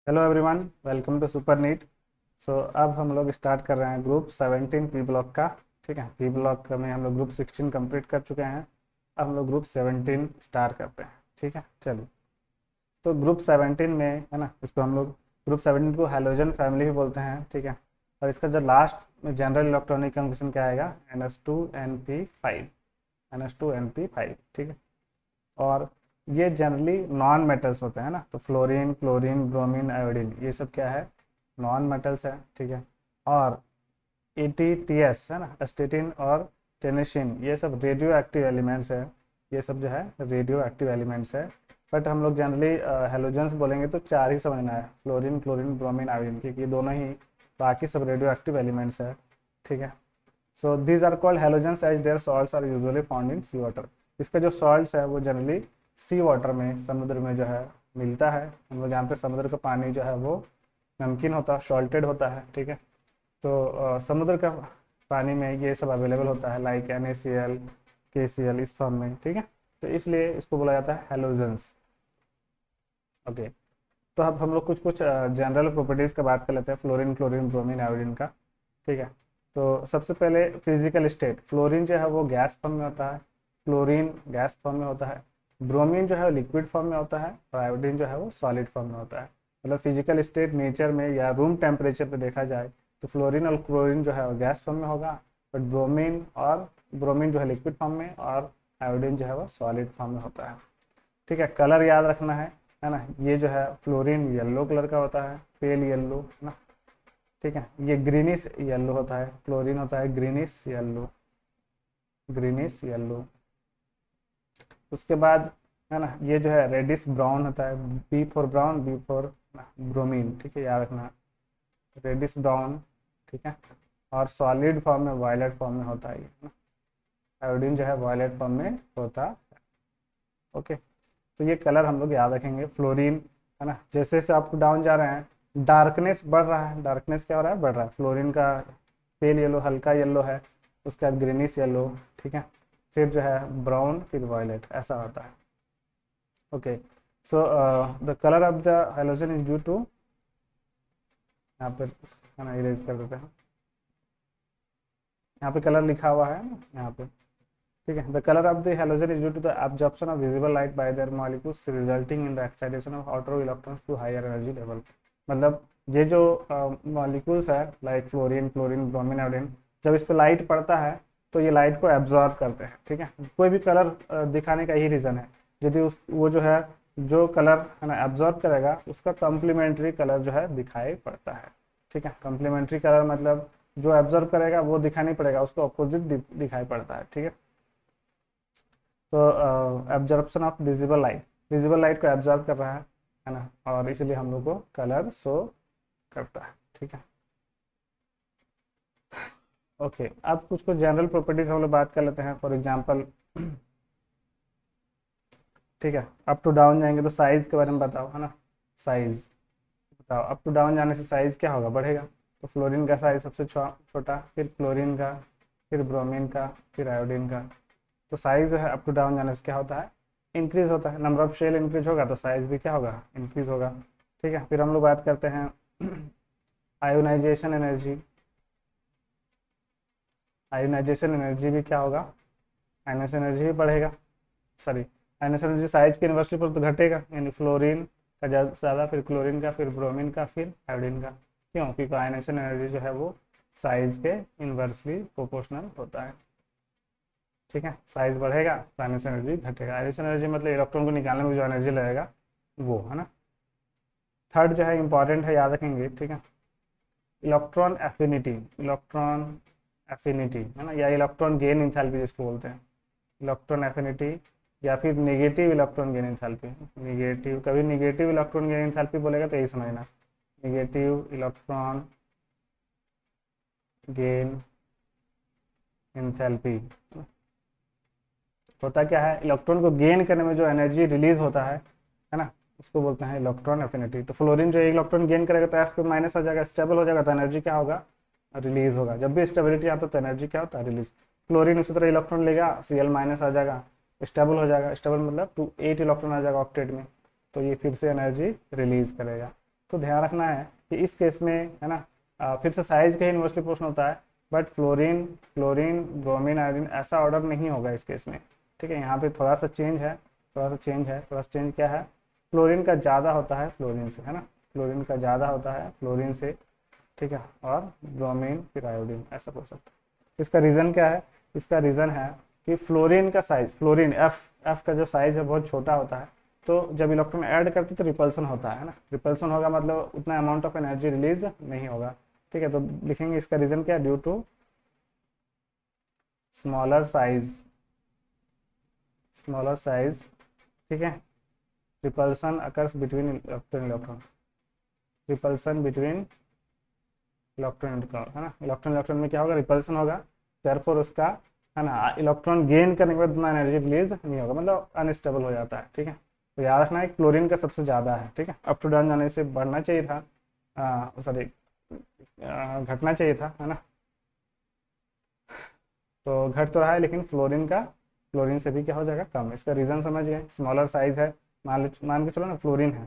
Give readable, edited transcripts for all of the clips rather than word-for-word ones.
Hello everyone, welcome to super NEET. So अब हम लोग स्टार्ट कर रहे हैं ग्रुप 17 पी ब्लॉक का। ठीक है, पी ब्लॉक में हम लोग ग्रुप 16 कंप्लीट कर चुके हैं। अब हम लोग ग्रुप 17 स्टार्ट करते हैं। ठीक है, चलिए। तो ग्रुप 17 में है ना, इसको हम लोग ग्रुप 17 को हैलोजन फैमिली भी बोलते हैं। ठीक है, और इसका जो लास्ट में जनरल इलेक्ट्रॉनिक कंफर्मेशन क्या आएगा, NH2NP5। NH2NP5, ठीक है। और ये जनरली नॉन मेटल्स होते हैं ना, तो फ्लोरीन, क्लोरीन, ब्रोमीन, आयोडीन, ये सब क्या है, नॉन मेटल्स है। ठीक है। और ATTS है ना, एस्टेटिन और टेनेशिन, ये सब रेडियो एक्टिव एलिमेंट्स है। ये सब जो है रेडियो एक्टिव एलिमेंट्स है। बट हम लोग जनरली हेलोजेंस बोलेंगे तो चार ही समझना है, फ्लोरीन, क्लोरीन, ब्रोमीन, आयोडीन, क्योंकि ये दोनों ही, बाकी सब रेडियो एक्टिव एलिमेंट्स है। ठीक है। So these are called halogens as their salts are usually found in sea water. इसका जो सॉल्ट्स है वो जनरली सी वाटर में, समुद्र में जो है मिलता है। हम लोग जानते हैं समुद्र का पानी जो है वो नमकीन होता है, सॉल्टेड होता है। ठीक है। तो समुद्र का पानी में ये सब अवेलेबल होता है, लाइक NaCl, KCl इस फॉर्म में। ठीक है, तो इसलिए इसको बोला जाता है हेलोजेंस। ओके, तो अब हम लोग कुछ कुछ जनरल प्रॉपर्टीज़ का बात कर लेते हैं, फ्लोरीन, क्लोरीन, ब्रोमीन, आयोडीन का। ठीक है। तो सबसे पहले फिजिकल स्टेट, फ्लोरीन जो है वो गैस फॉर्म में होता है, क्लोरीन गैस फॉर्म में होता है, ब्रोमीन जो है लिक्विड फॉर्म में होता है, और आयोडीन जो है वो सॉलिड फॉर्म में होता है। मतलब फिजिकल स्टेट नेचर में या रूम टेम्परेचर पे देखा जाए तो फ्लोरीन और क्लोरीन जो है वो गैस फॉर्म में होगा, बट ब्रोमीन जो है लिक्विड फॉर्म में, और आयोडीन जो है वो सॉलिड फॉर्म में होता है। ठीक है, कलर याद रखना है ना। ये जो है फ्लोरीन येलो कलर का होता है, पेल येलो ना। ठीक है, ये ग्रीनिश येलो होता है, क्लोरीन होता है ग्रीनिश येलो, ग्रीनिश येलो। उसके बाद है ना, ये जो है रेडिश ब्राउन होता है, B for brown, B for bromine. ठीक है, याद रखना, रेडिश ब्राउन। ठीक है, और सॉलिड फॉर्म में, वायलेट फॉर्म में होता है ये। आयोडीन जो है वायलेट फॉर्म में होता है। ओके, तो ये कलर हम लोग याद रखेंगे। फ्लोरीन है ना, जैसे जैसे आप डाउन जा रहे हैं डार्कनेस बढ़ रहा है, डार्कनेस क्या हो रहा है, बढ़ रहा है। फ्लोरीन का पेल येलो, हल्का येलो है, उसके बाद ग्रीनिश येलो। ठीक है, फिर जो है ब्राउन, फिर वायलेट, ऐसा होता है। Okay, so the colour of the halogen is due to, यहाँ पे है ना, इरेज कर देते हैं। यहाँ पे कलर लिखा हुआ है ना, यहाँ पे। ठीक है, the colour of the halogen is due to the absorption of visible light by their molecules resulting in the excitation of outer electrons to higher energy level. मतलब ये जो मॉलिक्यूल्स है, like fluorine, chlorine, bromine, iodine, जब इस पर light पड़ता है तो ये लाइट को एब्जॉर्ब करते हैं। ठीक है, कोई भी कलर दिखाने का यही रीज़न है। यदि उस वो जो है, जो कलर है ना एब्जॉर्ब करेगा, उसका कम्प्लीमेंट्री कलर जो है दिखाई पड़ता है। ठीक है, कम्प्लीमेंट्री कलर मतलब जो एब्जॉर्ब करेगा वो दिखाई नहीं पड़ेगा, उसको अपोजिट दिखाई पड़ता है। ठीक है, तो एब्जॉर्प्शन ऑफ विजिबल लाइट को एब्जॉर्ब कर रहा है ना, और इसलिए हम लोग को कलर शो करता है। ठीक है। ओके, अब कुछ कुछ जनरल प्रॉपर्टीज हम लोग बात कर लेते हैं। फॉर एग्जांपल, ठीक है, अप टू डाउन जाएंगे तो साइज के बारे में बताओ, है ना। साइज बताओ, अप टू डाउन जाने से साइज क्या होगा, बढ़ेगा। तो फ्लोरीन का साइज सबसे छोटा, फिर क्लोरीन का, फिर ब्रोमीन का, फिर आयोडीन का। तो साइज जो है अप टू डाउन जाने से क्या होता है, इंक्रीज होता है। नंबर ऑफ शेल इंक्रीज होगा तो साइज भी क्या होगा, इंक्रीज होगा। ठीक है, फिर हम लोग बात करते हैं आयोनाइजेशन एनर्जी। आयोनाइजेशन एनर्जी भी क्या होगा, आयोनाइजेशन एनर्जी भी बढ़ेगा। सॉरी, आयोनाइजेशन एनर्जी साइज के इन्वर्सली पर तो घटेगा, यानी फ्लोरीन का ज़्यादा, फिर क्लोरीन का, फिर ब्रोमीन का, फिर आयोडीन का। क्यों, क्योंकि आयोनाइजेशन एनर्जी जो है वो साइज के इन्वर्सली प्रोपोर्शनल होता है। ठीक है, साइज बढ़ेगा तो आयोनाइजेशन एनर्जी घटेगा। आयोनाइजेशन एनर्जी मतलब इलेक्ट्रॉन को निकालने में जो एनर्जी लगेगा वो, है ना। थर्ड जो है इंपॉर्टेंट है, याद रखेंगे। ठीक है, इलेक्ट्रॉन एफिनिटी, इलेक्ट्रॉन एफिनिटी है ना, या इलेक्ट्रॉन गेन इंथैल्पी जिसको बोलते हैं, इलेक्ट्रॉन एफिनिटी, या फिर negative electron gain enthalpy. Negative, कभी नेगेटिव इलेक्ट्रॉन गेन इंथैल्पी बोलेगा तो यही समझना, नेगेटिव इलेक्ट्रॉन गेन इंथैल्पी। होता क्या है, इलेक्ट्रॉन को गेन करने में जो एनर्जी रिलीज होता है ना, उसको बोलते हैं इलेक्ट्रॉन एफिनिटी। तो फ्लोरीन जो एक इलेक्ट्रॉन गेन करेगा तो एफ पे माइनस आ जाएगा, स्टेबल हो जाएगा, तो एनर्जी क्या होगा, रिलीज होगा। जब भी स्टेबिलिटी आता है तो एनर्जी क्या होता है, रिलीज। क्लोरीन उसी तरह इलेक्ट्रॉन लेगा, Cl माइनस आ जाएगा, स्टेबल हो जाएगा। स्टेबल मतलब 8 इलेक्ट्रॉन आ जाएगा ऑक्टेट में, तो ये फिर से एनर्जी रिलीज करेगा। तो ध्यान रखना है कि इस केस में है ना, फिर से साइज का ही यूनिवर्सली पोर्शन होता है, but fluorine, chlorine, bromine, iodine ऐसा ऑर्डर नहीं होगा इस केस में। ठीक है, यहाँ पे थोड़ा सा चेंज है, थोड़ा सा चेंज क्या है, क्लोरीन का ज़्यादा होता है फ्लोरीन से, है ना, क्लोरीन का ज़्यादा होता है फ्लोरीन से। ठीक है, और ब्रोमीन फिर आयोडीन ऐसा बोल सकते हैं। इसका रीज़न क्या है, इसका रीज़न है कि फ्लोरीन का साइज, फ्लोरीन एफ का जो साइज है बहुत छोटा होता है, तो जब इलेक्ट्रॉन ऐड करते तो रिपल्सन होता है ना, रिपल्सन होगा मतलब उतना अमाउंट ऑफ एनर्जी रिलीज नहीं होगा। ठीक है, तो लिखेंगे इसका रीज़न क्या है, ड्यू टू स्मॉलर साइज, ठीक है, repulsion occurs between electron, repulsion between electron, है ना, इलेक्ट्रॉन में क्या होगा, रिपल्सन होगा, देयरफॉर उसका है ना इलेक्ट्रॉन गेन करने के बाद उतना एनर्जी रिलीज नहीं होगा, मतलब अनस्टेबल हो जाता है। ठीक है, तो याद रखना है क्लोरीन का सबसे ज़्यादा है। ठीक है, अप टू डाउन जाने से बढ़ना चाहिए था, सॉरी घटना चाहिए था, है ना, तो घट तो रहा है, लेकिन फ्लोरीन से भी क्या हो जाएगा, कम। इसका रीज़न समझ गए, स्मॉलर साइज है, मान के चलो ना फ्लोरीन है,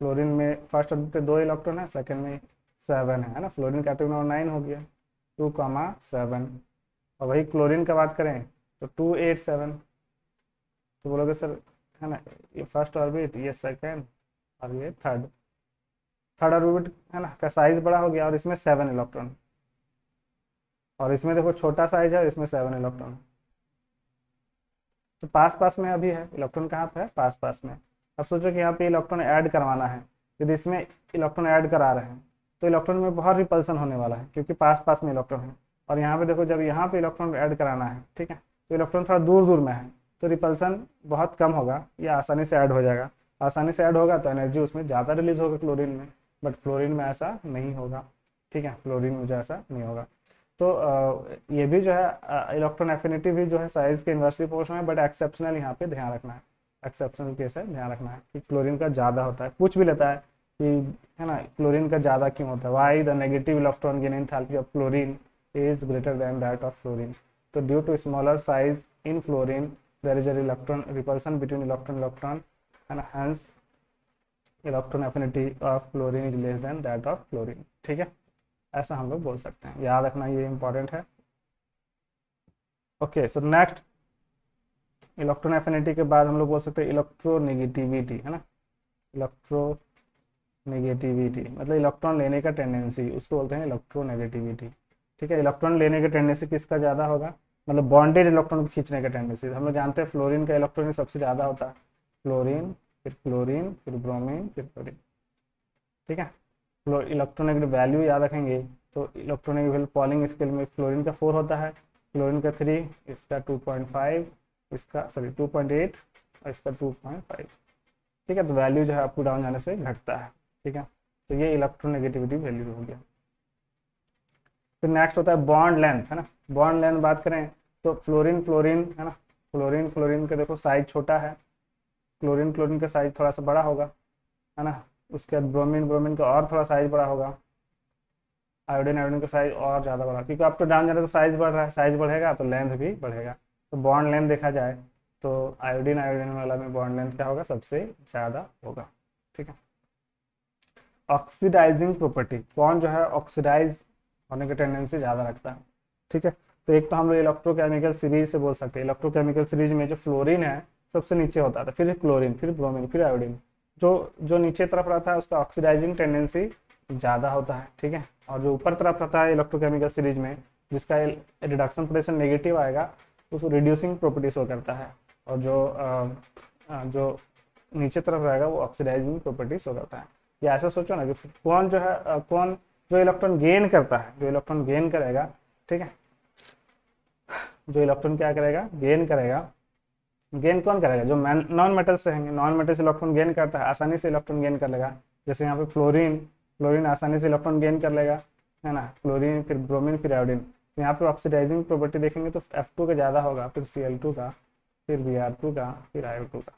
फ्लोरीन में फर्स्ट ऑर्बिट पे 2 इलेक्ट्रॉन है, सेकंड में 7 है ना, फ्लोरीन का एटॉमिक नंबर 9 हो गया, 2,7। और वही क्लोरीन का बात करें तो 287। तो बोलोगे सर है ना, ये फर्स्ट ऑर्बिट, ये सेकंड और ये थर्ड ऑर्बिट है ना का साइज बड़ा हो गया, और इसमें 7 इलेक्ट्रॉन, और इसमें देखो छोटा साइज है, इसमें 7 इलेक्ट्रॉन, तो पास में अभी है इलेक्ट्रॉन, कहाँ पे है, पास में। अब सोचो कि यहाँ पे इलेक्ट्रॉन ऐड करवाना है, यदि इसमें इलेक्ट्रॉन ऐड करा रहे हैं तो इलेक्ट्रॉन में बहुत रिपल्सन होने वाला है, क्योंकि पास में इलेक्ट्रॉन है। और यहाँ पे देखो, जब यहाँ पे इलेक्ट्रॉन ऐड कराना है, ठीक है, तो इलेक्ट्रॉन थोड़ा दूर में है, तो रिपल्सन बहुत कम होगा, या आसानी से ऐड हो जाएगा। आसानी से ऐड होगा तो एनर्जी उसमें ज़्यादा रिलीज होगा क्लोरीन में, बट फ्लोरीन में ऐसा नहीं होगा। ठीक है, फ्लोरीन में जो ऐसा नहीं होगा। तो ये भी जो है इलेक्ट्रॉन एफिनिटी भी जो है साइज के इन्वर्सली प्रोपोर्शनल है, बट एक्सेप्शनल यहाँ पे ध्यान रखना है, एक्सेप्शनल केस है, ध्यान रखना है कि क्लोरीन का ज़्यादा होता है। पूछ भी लेता है कि है ना क्लोरीन का ज़्यादा क्यों होता है, why the negative electron gain enthalpy of chlorine is greater than that of fluorine. तो due to smaller size in fluorine there is electron repulsion between electron है ना, hence electron affinity of fluorine is less than that of chlorine. ठीक है, ऐसा हम लोग बोल सकते हैं, याद रखना, ये इंपॉर्टेंट है। Okay, so next electron affinity के बाद हम लोग बोल सकते हैं इलेक्ट्रोनेगेटिविटी, है ना, इलेक्ट्रोनेगेटिविटी मतलब इलेक्ट्रॉन लेने का टेंडेंसी, उसको बोलते हैं इलेक्ट्रोनेगेटिविटी। ठीक है, इलेक्ट्रॉन लेने का टेंडेंसी किसका ज़्यादा होगा, मतलब बॉन्डेड इलेक्ट्रॉन को खींचने का टेंडेंसी। हम लोग जानते हैं फ्लोरीन का इलेक्ट्रॉन सबसे ज़्यादा होता है, फ्लोरीन फिर क्लोरीन फिर ब्रोमीन फिर क्लोरीन। ठीक है, इलेक्ट्रॉनिक वैल्यू याद रखेंगे, तो इलेक्ट्रॉनिक वैल्यू पॉलिंग स्केल में फ्लोरीन का 4 होता है, क्लोरीन का 3, इसका 2.5, इसका 2.8 और इसका 2.5। ठीक है, तो वैल्यू जो है अप टू डाउन जाने से घटता है। ठीक है, तो ये इलेक्ट्रोनेगेटिविटी वैल्यू हो गया। फिर नेक्स्ट होता है बॉन्ड लेंथ, है ना, बॉन्ड लेंथ बात करें तो फ्लोरीन है ना, फ्लोरीन का देखो साइज छोटा है, क्लोरीन का साइज थोड़ा सा बड़ा होगा, है ना, उसके बाद ब्रोमीन का और थोड़ा साइज बड़ा होगा, आयोडीन का साइज और ज़्यादा बड़ा, क्योंकि अप टू डाउन जा रहा है तो साइज बढ़ रहा है, साइज बढ़ेगा तो लेंथ भी बढ़ेगा। तो बॉन्ड लेंथ देखा जाए तो आयोडीन वाला में बॉन्ड लेंथ क्या होगा, सबसे ज़्यादा होगा। ठीक है, ऑक्सीडाइजिंग प्रॉपर्टी, बॉन्ड जो है ऑक्सीडाइज होने की टेंडेंसी ज़्यादा रखता है। ठीक है, तो एक तो हम लोग इलेक्ट्रोकेमिकल सीरीज से बोल सकते हैं, इलेक्ट्रोकेमिकल सीरीज में जो फ्लोरीन है सबसे नीचे होता था, फिर क्लोरीन फिर ब्रोमीन फिर आयोडीन, जो नीचे तरफ रहता है उसका ऑक्सीडाइजिंग टेंडेंसी ज़्यादा होता है। ठीक है, और जो ऊपर तरफ रहता है इलेक्ट्रोकेमिकल सीरीज में, जिसका रिडक्शन पोटेंशियल नेगेटिव आएगा, उसको रिड्यूसिंग प्रॉपर्टी शो करता है, और जो नीचे तरफ रहेगा वो ऑक्सीडाइजिंग प्रॉपर्टी शो करता है। या ऐसा सोचो ना कि कौन जो इलेक्ट्रॉन गेन करता है, जो इलेक्ट्रॉन गेन करेगा, ठीक है, जो इलेक्ट्रॉन क्या करेगा, गेन करेगा, गेन कौन करेगा, जो नॉन मेटल्स रहेंगे, नॉन मेटल्स इलेक्ट्रॉन गेन करता है, आसानी से इलेक्ट्रॉन गेन कर लेगा। जैसे यहाँ पे फ्लोरीन आसानी से इलेक्ट्रॉन गेन कर लेगा, है ना, क्लोरीन फिर ब्रोमीन फिर आयोडीन। तो यहाँ पे ऑक्सीडाइजिंग प्रॉपर्टी देखेंगे तो F2 का ज़्यादा होगा, फिर Cl2 का, फिर Br2 का, फिर IO2 का।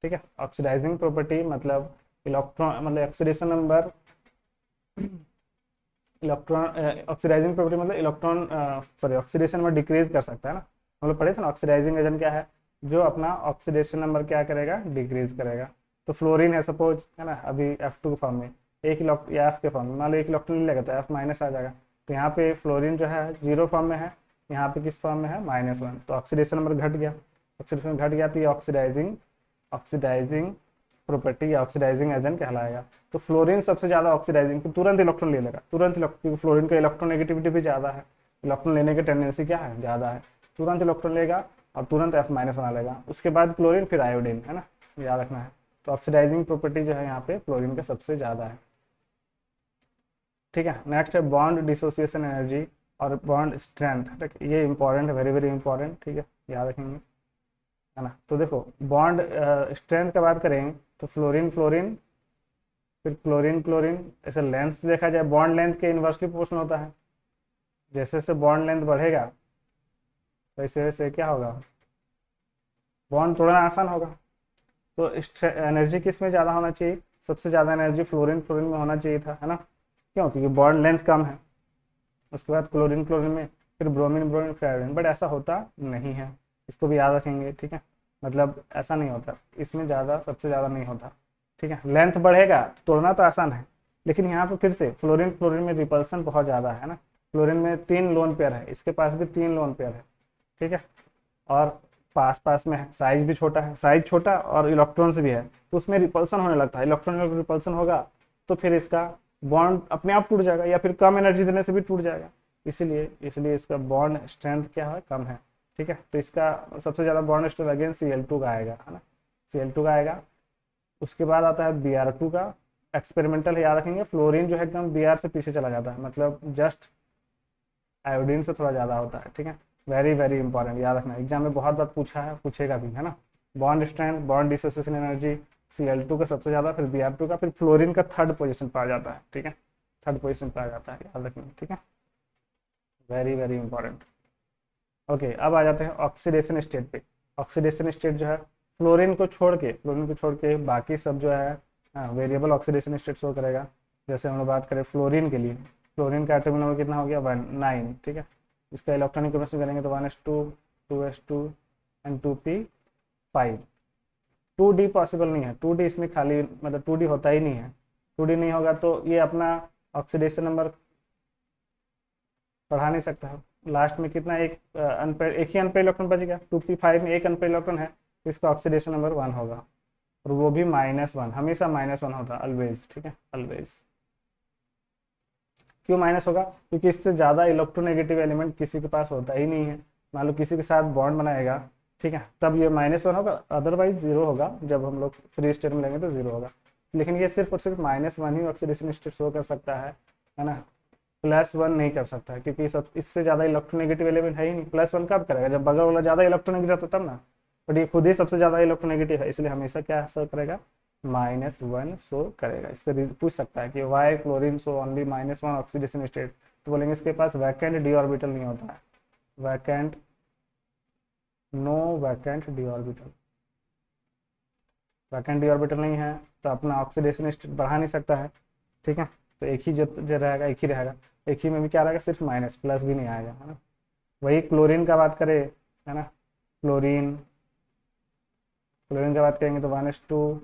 ठीक है, ऑक्सीडाइजिंग प्रॉपर्टी मतलब ऑक्सीडेशन नंबर, ऑक्सीडाइजिंग प्रॉपर्टी मतलब ऑक्सीडेशन नंबर डिक्रीज कर सकता है ना, हम लोग पढ़े थे ना, ऑक्सीडाइजिंग एजेंट क्या है, जो अपना ऑक्सीडेशन नंबर क्या करेगा, डिक्रीज करेगा। तो फ्लोरीन है सपोज, है ना, अभी F2 के फॉर्म में, एक इलेक्ट्रॉन या F के फॉर्म में, मान लो एक इलेक्ट्रॉन लेगा तो F माइनस आ जाएगा। तो यहाँ पे फ्लोरीन जो है जीरो फॉर्म में है, यहाँ पे किस फॉर्म में है, -1, तो ऑक्सीडेशन नंबर घट गया। ऑक्सीडेशन घट गया तो ये ऑक्सीडाइजिंग प्रॉपर्टी या ऑक्सीडाइजिंग एजेंट कहलाएगा। तो फ्लोरीन सबसे ज़्यादा ऑक्सीडाइजिंग, तो तुरंत इलेक्ट्रॉन ले लेगा, तुरंत इलेक्ट्रॉन, क्योंकि फ्लोरीन का इलेक्ट्रोनेगेटिविटी भी ज़्यादा है, इलेक्ट्रॉन लेने की टेंडेंसी क्या है, ज़्यादा है, तुरंत इलेक्ट्रॉन लेगा और तुरंत F- बना लेगा। उसके बाद क्लोरीन, फिर आयोडीन, है ना, याद रखना है। तो ऑक्सीडाइजिंग प्रॉपर्टी जो है यहाँ पे फ्लोरीन का सबसे ज़्यादा है। ठीक है, नेक्स्ट है बॉन्ड डिसोसिएशन एनर्जी और बॉन्ड स्ट्रेंथ। ठीक है, ये इंपॉर्टेंट है, वेरी वेरी इंपॉर्टेंट, ठीक है, याद रखेंगे, है ना। तो देखो बॉन्ड स्ट्रेंथ का बात करें तो फ्लोरीन फ्लोरीन, फिर क्लोरीन क्लोरीन, ऐसे लेंथ देखा जाए बॉन्ड लेंथ के इन्वर्सली प्रोपोर्शनल होता है। जैसे जैसे बॉन्ड लेंथ बढ़ेगा वैसे वैसे क्या होगा, बॉन्ड तोड़ना आसान होगा। तो एनर्जी किस में ज़्यादा होना चाहिए, सबसे ज़्यादा एनर्जी फ्लोरीन फ्लोरीन में होना चाहिए था, है ना, क्यों, क्योंकि बॉन्ड लेंथ कम है। उसके बाद क्लोरीन क्लोरीन में, फिर ब्रोमीन ब्रोमीन, फिर आयोडीन, बट ऐसा होता नहीं है, इसको भी याद रखेंगे। ठीक है, मतलब ऐसा नहीं होता, इसमें ज़्यादा सबसे ज़्यादा नहीं होता। ठीक है, लेंथ बढ़ेगा तो तोड़ना तो आसान है, लेकिन यहाँ पे फिर से फ्लोरीन फ्लोरीन में रिपल्सन बहुत ज़्यादा है ना। फ्लोरीन में 3 लोन पेयर है, इसके पास भी 3 लोन पेयर है। ठीक है, और पास पास में है, साइज भी छोटा है, साइज छोटा और इलेक्ट्रॉन्स भी है, तो उसमें रिपल्सन होने लगता है। इलेक्ट्रॉन रिपल्सन होगा तो फिर इसका बॉन्ड अपने आप टूट जाएगा, या फिर कम एनर्जी देने से भी टूट जाएगा। इसीलिए इसलिए इसका बॉन्ड स्ट्रेंथ क्या है, कम है। ठीक है, तो इसका सबसे ज़्यादा बॉन्ड स्ट्रेंथ अगेन Cl2 का आएगा, है ना, Cl2 का आएगा। उसके बाद आता है Br2 का, एक्सपेरिमेंटल है, याद रखेंगे। फ्लोरीन जो है एकदम Br से पीछे चला जाता है, मतलब जस्ट आयोडीन से थोड़ा ज़्यादा होता है। ठीक है, वेरी वेरी इंपॉर्टेंट, याद रखना, एग्जाम में बहुत बार पूछा है, पूछेगा भी, है ना। Bond strength, bond dissociation energy, Cl2 का सबसे ज़्यादा, फिर Br2 का, फिर फ्लोरीन का थर्ड पोजीशन पर आ जाता है। ठीक है, थर्ड पोजीशन पर आ जाता है, याद रखना। ठीक है, वेरी वेरी इंपॉर्टेंट। ओके, अब आ जाते हैं ऑक्सीडेशन स्टेट पे। ऑक्सीडेशन स्टेट जो है फ्लोरीन को छोड़ के बाकी सब जो है वेरिएबल ऑक्सीडेशन स्टेट शो करेगा। जैसे हम लोग बात करें फ्लोरीन के लिए, फ्लोरीन का एटॉमिक नंबर कितना हो गया, 9। ठीक है, इसका इलेक्ट्रॉनिक केमिस्ट्री करेंगे तो 1s2 2s2 and 2p5। 2d possible नहीं है, 2d इसमें खाली, मतलब 2d होता ही नहीं है। 2d नहीं होगा तो ये अपना ऑक्सीडेशन नंबर बढ़ा नहीं सकता है। लास्ट में कितना, एक ही अनपेड इलेक्ट्रॉन बचेगा। 2p5 में एक अनपेड इलेक्ट्रॉन है तो इसका ऑक्सीडेशन नंबर 1 होगा, और वो भी -1, हमेशा -1 होता है, ऑलवेज। ठीक है, ऑलवेज। क्यों माइनस होगा, क्योंकि इससे ज़्यादा इलेक्ट्रोनेगेटिव एलिमेंट किसी के पास होता ही नहीं है। मान लो किसी के साथ बॉन्ड बनाएगा, ठीक है, तब ये -1 होगा, अदरवाइज 0 होगा। जब हम लोग फ्री स्टेट में लेंगे तो 0 होगा, लेकिन ये सिर्फ और सिर्फ -1 ही ऑक्सीडेशन स्टेट शो कर सकता है ना। +1 नहीं कर सकता है, क्योंकि सब इससे ज़्यादा इलेक्ट्रोनेगेटिव एलिमेंट है ही नहीं। +1 कब करेगा, जब बगल वाला ज़्यादा इलेक्ट्रोनेगेटिव होता तब ना, बट ये खुद ही सबसे ज़्यादा इलेक्ट्रोनेगेटिव है, इसलिए हमेशा क्या शो करेगा, -1 शो करेगा। इसका पूछ सकता है कि why chlorine show only -1 oxidation state, तो बोलेंगे इसके पास वैकेंट डी ऑर्बिटल नहीं होता है, vacant, no vacant D orbital, vacant D orbital नहीं है तो अपना ऑक्सीडेशन स्टेट बढ़ा नहीं सकता है। ठीक है, तो एक ही जो रहेगा, एक ही रहेगा, एक ही में भी क्या रहेगा, सिर्फ माइनस, प्लस भी नहीं आएगा, है ना। वही क्लोरीन का बात करें, है ना, क्लोरीन क्लोरीन का बात करेंगे तो 1s2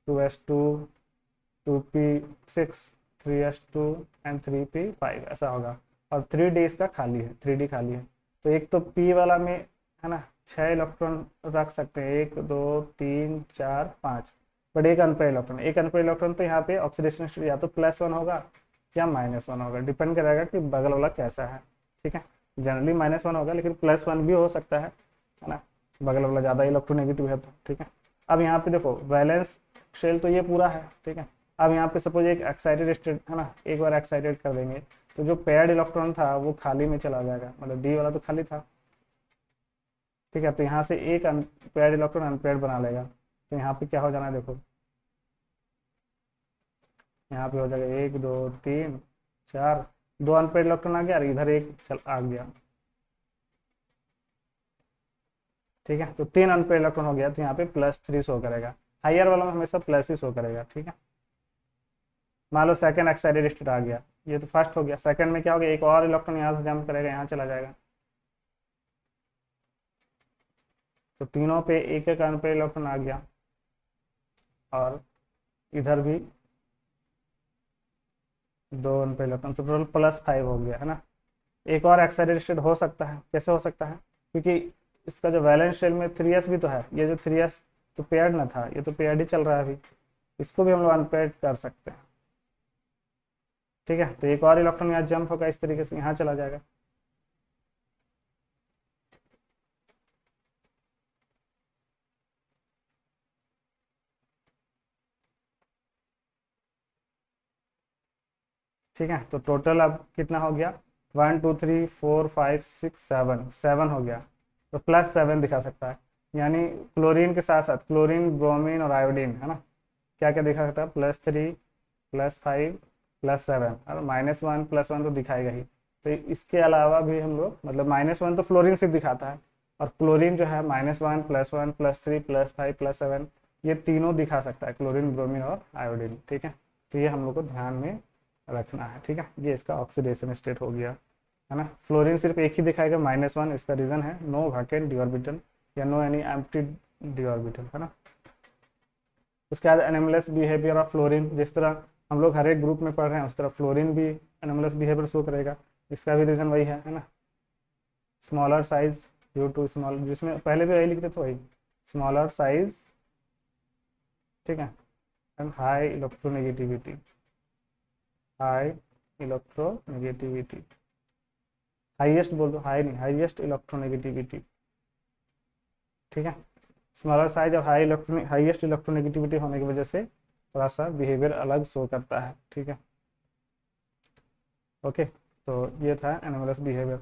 2s2 2p6 3s2 and 3p5 ऐसा होगा। और 3d इसका खाली है, 3d खाली है। तो एक तो p वाला में, है ना, 6 इलेक्ट्रॉन रख सकते हैं, 1 2 3 4 5, बट एक अनपेड इलेक्ट्रॉन तो यहाँ पे ऑक्सीडेशन स्टेट या तो +1 होगा या -1 होगा, डिपेंड करेगा कि बगल वाला कैसा है। ठीक है, जनरली -1 होगा, लेकिन +1 भी हो सकता है ना, बगल वाला ज़्यादा इलेक्ट्रोनेगेटिव है तो। ठीक है, अब यहाँ पे देखो वैलेंस शेल तो ये पूरा है। ठीक है, अब यहाँ पे सपोज एक एक्साइटेड स्टेट, है ना, एक बार एक्साइटेड कर देंगे तो जो पेयर्ड इलेक्ट्रॉन था वो खाली में चला जाएगा, मतलब डी वाला तो खाली था। ठीक है, तो यहाँ से एक पेयर्ड इलेक्ट्रॉन अनपेयर्ड बना लेगा, तो यहाँ पे क्या हो जाना है, देखो यहाँ पे हो जाएगा 1 2 3 4, 2 अनपेयर्ड इलेक्ट्रॉन आ गया और इधर एक चल आ गया। ठीक है, तो 3 अनपेयर्ड इलेक्ट्रॉन हो गया, तो यहाँ पे +3 शो करेगा। हायर वाला में हमेशा प्लस ही शो करेगा। ठीक है, मान लो सेकंड एक्साइटेड स्टेट आ गया, ये तो फर्स्ट हो गया, सेकंड में क्या हो गया, एक और इलेक्ट्रॉन यहाँ से जंप करेगा, यहाँ चला जाएगा, तो तीनों पे एक एक अनपेयर्ड इलेक्ट्रॉन आ गया। और इधर भी 2 अनपेड इलेक्ट्रॉन, तो टोटल +5 हो गया है ना। एक और एक्साइटेड स्टेट हो सकता है, कैसे हो सकता है, क्योंकि इसका जो वैलेंस शेल में 3s भी तो है, ये जो 3s तो पेयर्ड ना था, ये तो पेयर्ड ही चल रहा है अभी, इसको भी हम लोग अनपेयर्ड कर सकते हैं। ठीक है, तो एक और इलेक्ट्रॉन यहाँ जंप होगा, इस तरीके से यहाँ चला जाएगा। ठीक है, तो टोटल अब कितना हो गया, 1 2 3 4 5 6 7, 7 हो गया, तो +7 दिखा सकता है। यानी क्लोरीन के साथ साथ क्लोरीन, ब्रोमीन और आयोडीन है ना, क्या क्या दिखा सकता है, +3 +5 +7, और -1 +1 तो दिखाएगा ही। तो इसके अलावा भी हम लोग, मतलब -1 तो फ्लोरीन सिर्फ दिखाता है, और क्लोरीन जो है -1 +1 +3 +5 +7, ये तीनों दिखा सकता है, क्लोरीन, ब्रोमीन और आयोडीन। ठीक है, तो ये हम लोग को ध्यान में रखना है। ठीक है, ये इसका ऑक्सीडेशन स्टेट हो गया है ना। फ्लोरीन सिर्फ एक ही दिखाएगा, -1, इसका रीजन है नो वैकेंट डी ऑर्बिटल, या no any empty D orbital है ना। उसके बाद एनोमलस बिहेवियर ऑफ फ्लोरीन, जिस तरह हम लोग हर एक ग्रुप में पढ़ रहे हैं उस तरह फ्लोरीन भी एनोमलस बिहेवियर शो करेगा, इसका भी रीजन वही है ना। Smaller size due to small, जिसमें पहले भी वही लिखते थे वही, स्मॉलर साइज, ठीक है, and high electronegativity, high electronegativity, highest बोल दो, हाई नहीं, हाईएस्ट इलेक्ट्रोनेगेटिविटी। ठीक है, स्मॉलर साइज और हाईएस्ट इलेक्ट्रोनेगेटिविटी होने की वजह से थोड़ा सा बिहेवियर अलग शो करता है। ठीक है, ओके, तो ये था एनोमलस बिहेवियर।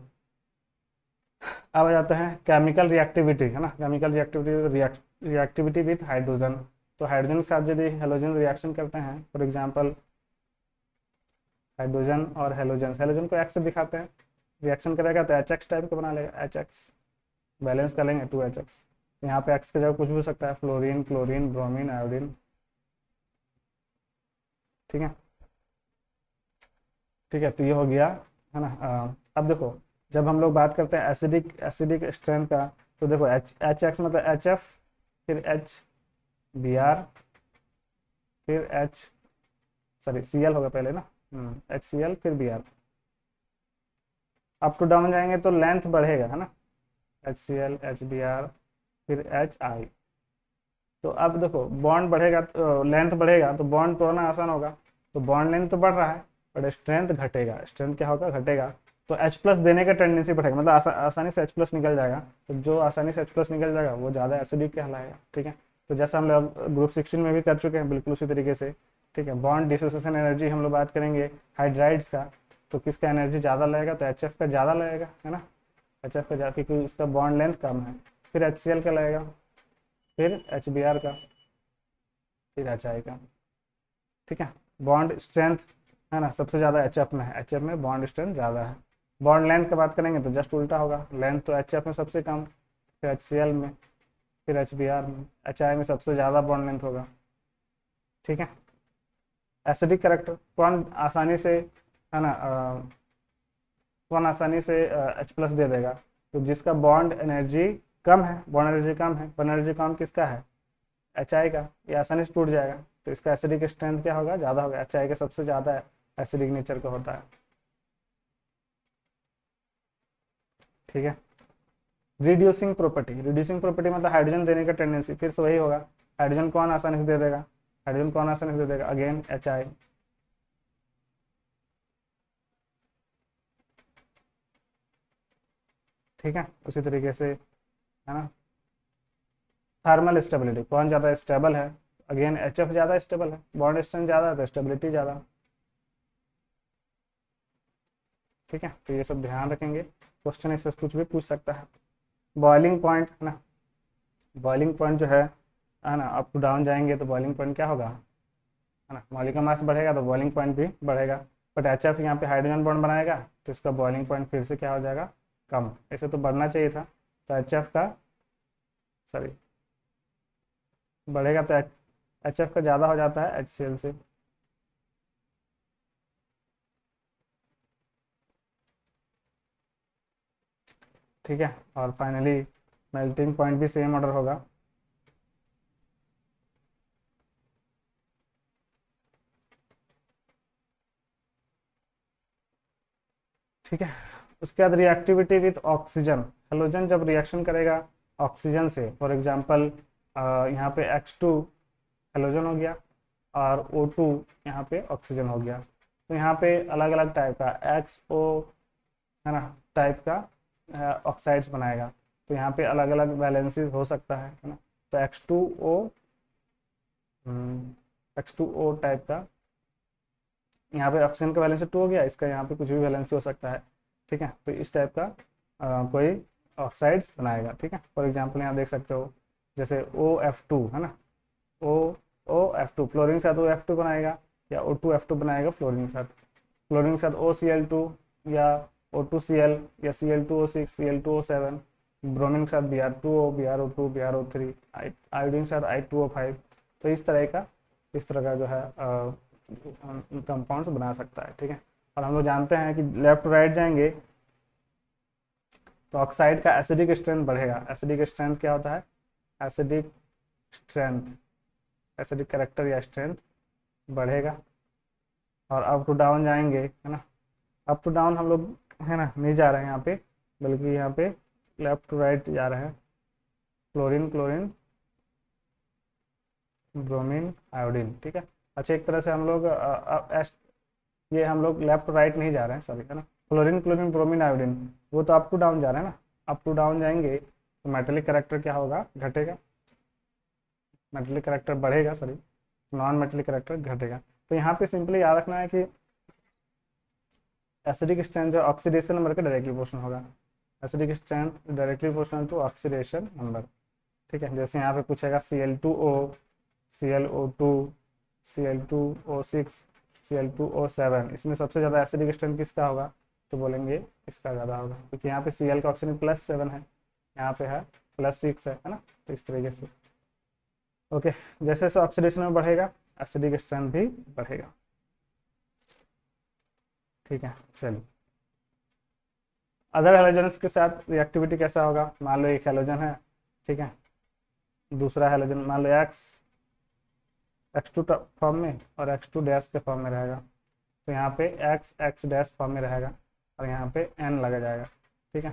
अब आ जाते हैं केमिकल रिएक्टिविटी है ना, chemical reactivity, reactivity with hydrogen. तो हाइड्रोजन के साथ यदि हेलोजन रिएक्शन करते हैं, फॉर एग्जांपल हाइड्रोजन और हेलोजन, हेलोजन को एक्स से दिखाते हैं, रिएक्शन करेगा तो HX टाइप का बना लेगा, HX बैलेंस कर लेंगे 2HX, यहाँ पे एक्स की जगह कुछ भी हो सकता है, फ्लोरीन, क्लोरीन, ब्रोमीन, आयोडीन। ठीक है, ठीक है, तो ये हो गया है ना। अब देखो, जब हम लोग बात करते हैं एसिडिक स्ट्रेंथ का, तो देखो HX मतलब HF, फिर HBr, फिर Cl होगा पहले ना, HCl फिर Br, अप टू डाउन जाएंगे तो लेंथ बढ़ेगा है ना, HCl HBr फिर HI। तो अब देखो बॉन्ड बढ़ेगा तो लेंथ बढ़ेगा, तो बॉन्ड तोड़ना आसान होगा, तो बॉन्ड लेंथ तो बढ़ रहा है बट स्ट्रेंथ घटेगा, स्ट्रेंथ क्या होगा, घटेगा, तो H+ देने का टेंडेंसी बढ़ेगा, मतलब आसानी से H+ निकल जाएगा, तो जो आसानी से H+ निकल जाएगा वो ज़्यादा एसिडिक कहलाएगा। ठीक है, तो जैसा हम लोग ग्रुप 16 में भी कर चुके हैं, बिल्कुल उसी तरीके से। ठीक है, बॉन्ड डिसोसिएशन एनर्जी हम लोग बात करेंगे हाइड्राइड्स का, तो किसका एनर्जी ज़्यादा लगेगा, तो HF का ज़्यादा लगेगा है ना, HF का ज़्यादा, क्योंकि इसका बॉन्ड लेंथ कम है। फिर HCl का लगेगा, फिर HBr का, फिर HI का। ठीक है, बॉन्ड स्ट्रेंथ है ना, सबसे ज़्यादा HF में है, HF में बॉन्ड स्ट्रेंथ ज़्यादा है। बॉन्ड लेंथ की बात करेंगे तो जस्ट उल्टा होगा, लेंथ तो HF में सबसे कम, फिर HCl में, फिर HBr में, HI में सबसे ज़्यादा बॉन्ड लेंथ होगा। ठीक है, एसिडिक करेक्टर कौन आसानी से है ना, कौन आसानी से H+ दे देगा, तो जिसका बॉन्ड एनर्जी कम है, बॉन्ड एनर्जी कम है, बॉन्ड एनर्जी कम किसका है, HI का, ये आसानी से टूट जाएगा, तो इसका एसिडिक स्ट्रेंथ क्या होगा, ज़्यादा होगा, HI का सबसे ज़्यादा एसिडिक नेचर का होता है। ठीक है, रिड्यूसिंग प्रॉपर्टी, रिड्यूसिंग प्रॉपर्टी मतलब हाइड्रोजन देने का टेंडेंसी, फिर से वही होगा, हाइड्रोजन कौन आसानी से दे देगा, हाइड्रोजन कौन आसानी से दे देगा, अगेन HI। ठीक है, उसी तरीके से है ना, थर्मल स्टेबिलिटी कौन ज़्यादा स्टेबल है, अगेन HF ज़्यादा स्टेबल है, बॉन्ड स्ट्रेंथ ज़्यादा है तो स्टेबिलिटी ज़्यादा। ठीक है, तो ये सब ध्यान रखेंगे, क्वेश्चन इससे कुछ भी पूछ सकता है। बॉइलिंग पॉइंट है ना, बॉइलिंग पॉइंट जो है ना, अप टू डाउन जाएंगे तो बॉइलिंग पॉइंट क्या होगा, है ना, मॉलिक्यूलर मास बढ़ेगा तो बॉइलिंग पॉइंट भी बढ़ेगा, बट HF यहाँ पे हाइड्रोजन बॉन्ड बनाएगा तो इसका बॉइलिंग पॉइंट फिर से क्या हो जाएगा, कम, ऐसे तो बढ़ना चाहिए था, तो HF का, सॉरी, बढ़ेगा तो HF का ज़्यादा हो जाता है HCl से। ठीक है, और फाइनली मेल्टिंग पॉइंट भी सेम ऑर्डर होगा, ठीक है। उसके बाद रिएक्टिविटी विथ ऑक्सीजन, हेलोजन जब रिएक्शन करेगा ऑक्सीजन से, फॉर एग्जांपल यहाँ पे H2 हेलोजन हो गया और O2 यहाँ पे ऑक्सीजन हो गया, तो यहाँ पे अलग अलग टाइप का XO है ना टाइप का ऑक्साइड्स बनाएगा, तो यहाँ पे अलग अलग वैलेंसीज हो सकता है ना। तो H2O टाइप का, यहाँ पे ऑक्सीजन का वैलेंसी 2 हो गया, इसका यहाँ पे कुछ भी वैलेंसी हो सकता है, ठीक है। तो इस टाइप का कोई ऑक्साइड्स बनाएगा, ठीक है। फॉर एग्जांपल यहाँ देख सकते हो जैसे OF2 है ना, OF2 फ्लोरीन के साथ OF2 बनाएगा, या O2F2 बनाएगा फ्लोरीन के साथ, फ्लोरीन के साथ OCl2 या O2Cl या Cl2O6 Cl2O7, ब्रोमीन के साथ Br2O BrO2 BrO3, आयोडीन के साथ I2O5। तो इस तरह का जो है कंपाउंड्स बना सकता है, ठीक है। और हम लोग जानते हैं कि लेफ्ट टू राइट जाएंगे तो ऑक्साइड का एसिडिक स्ट्रेंथ बढ़ेगा। एसिडिक स्ट्रेंथ क्या होता है? एसिडिक स्ट्रेंथ, एसिडिक कैरेक्टर या स्ट्रेंथ बढ़ेगा। और अप टू डाउन जाएंगे है ना, अप टू डाउन हम लोग है ना नहीं जा रहे हैं यहाँ पे, बल्कि यहाँ पे लेफ्ट टू राइट जा रहे हैं। क्लोरीन क्लोरीन ब्रोमीन आयोडीन, ठीक है। अच्छा, एक तरह से हम लोग ये हम लोग लेफ्ट टू राइट नहीं जा रहे हैं, सॉरी है ना। क्लोरीन क्लोरीन ब्रोमीन आयोडीन वो तो अप टू डाउन जा रहे हैं ना, अप टू डाउन जाएंगे तो मेटेलिक कैरेक्टर क्या होगा? घटेगा। मेटेलिक कैरेक्टर बढ़ेगा, सॉरी नॉन मेटेलिक कैरेक्टर घटेगा। तो यहाँ पे सिंपली याद रखना है कि एसिडिक स्ट्रेंथ जो ऑक्सीडेशन नंबर का डायरेक्टली प्रोपोर्शनल होगा, acidic strength directly proportional to oxidation number, ठीक है। जैसे यहाँ पे पूछेगा Cl2O ClO2 Cl2O6 Cl2O7, इसमें सबसे ज़्यादा एसिडिक स्ट्रेंथ किसका होगा? तो बोलेंगे इसका ज़्यादा होगा, क्योंकि यहाँ पे Cl का ऑक्सीजन +7 है, यहाँ पे है +6 है ना। तो इस तरीके से ओके, जैसे जैसे ऑक्सीडेशन में बढ़ेगा एसिडिक स्ट्रेंथ भी बढ़ेगा, ठीक है। चलिए, अदर हेलोजन्स के साथ रिएक्टिविटी कैसा होगा? मान लो एक हेलोजन है, ठीक है, दूसरा हेलोजन मान लो X2 फॉर्म में और X2 डैश के फॉर्म में रहेगा, तो यहाँ पे X डैश फॉर्म में रहेगा और यहाँ पे N लगा जाएगा, ठीक है।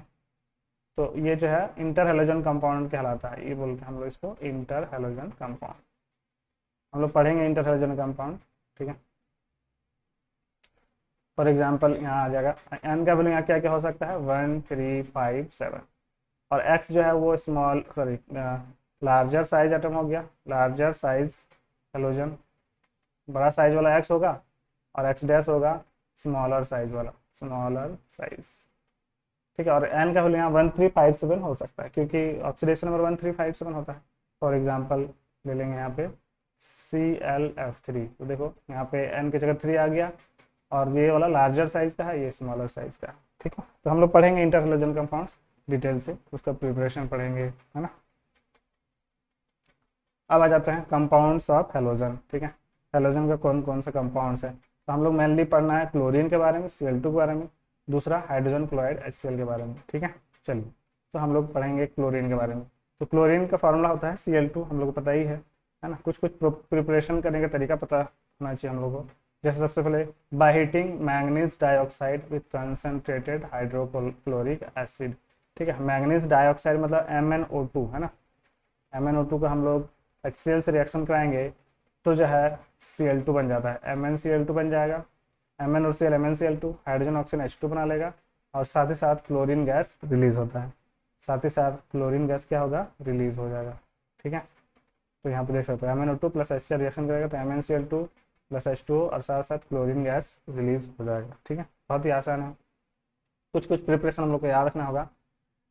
तो ये जो है इंटर हेलोजन कंपाउंड कहलाता है, ये बोलते हैं हम लोग इसको इंटर हेलोजन कंपाउंड। हम लोग पढ़ेंगे इंटर हेलोजन कंपाउंड, ठीक है। फॉर एग्जांपल यहाँ आ जाएगा N का वैल्यू यहाँ क्या क्या हो सकता है? 1 3 5 7, और X जो है वो small sorry larger size atom हो गया, लार्जर साइज हेलोजन, बड़ा साइज वाला X होगा, और X डैश होगा स्मॉलर साइज वाला, स्मॉलर साइज, ठीक है। और N का वैल्यू यहाँ 1 3 5 7 हो सकता है, क्योंकि ऑक्सीडेशन नंबर 1 3 5 7 होता है। फॉर एग्जांपल ले लेंगे यहाँ पे ClF3, तो देखो यहाँ पे N की जगह 3 आ गया, और ये वाला लार्जर साइज का है, ये स्मॉलर साइज का है, ठीक है। तो हम लोग पढ़ेंगे इंटर हेलोजन कंपाउंड्स डिटेल से, उसका प्रिपरेशन पढ़ेंगे, है ना। अब आ जाते हैं कंपाउंड्स ऑफ हेलोजन, ठीक है। हेलोजन का कौन कौन सा कंपाउंड्स है? तो हम लोग मेनली पढ़ना है क्लोरीन के बारे में, Cl2 के बारे में, दूसरा हाइड्रोजन क्लोराइड HCl के बारे में, ठीक है। चलिए, तो हम लोग पढ़ेंगे क्लोरीन के बारे में। तो क्लोरीन का फार्मूला होता है Cl2, हम लोग को पता ही है ना। कुछ कुछ प्रिपरेशन करने का तरीका पता होना चाहिए हम लोग को। जैसे सबसे पहले by heating manganese dioxide with concentrated hydrochloric acid, ठीक है। मैंगनीज डाइऑक्साइड मतलब MnO2 है ना, MnO2 का हम लोग HCl से रिएक्शन कराएंगे तो जो है Cl2 बन जाता है, MnCl2 बन जाएगा। Mn और Cl MnCl2, hydrogen oxygen H2 बना लेगा, और साथ ही साथ क्लोरीन गैस रिलीज होता है, साथ ही साथ क्लोरीन गैस क्या होगा? रिलीज हो जाएगा, ठीक है। तो यहाँ पे देख सकते हो MnO2 प्लस HCl रिएक्शन करेगा तो MnCl2 प्लस H2O, और साथ साथ क्लोरीन गैस रिलीज हो जाएगा, ठीक है। बहुत ही आसान है, कुछ कुछ प्रिपरेशन हम लोग को याद रखना होगा।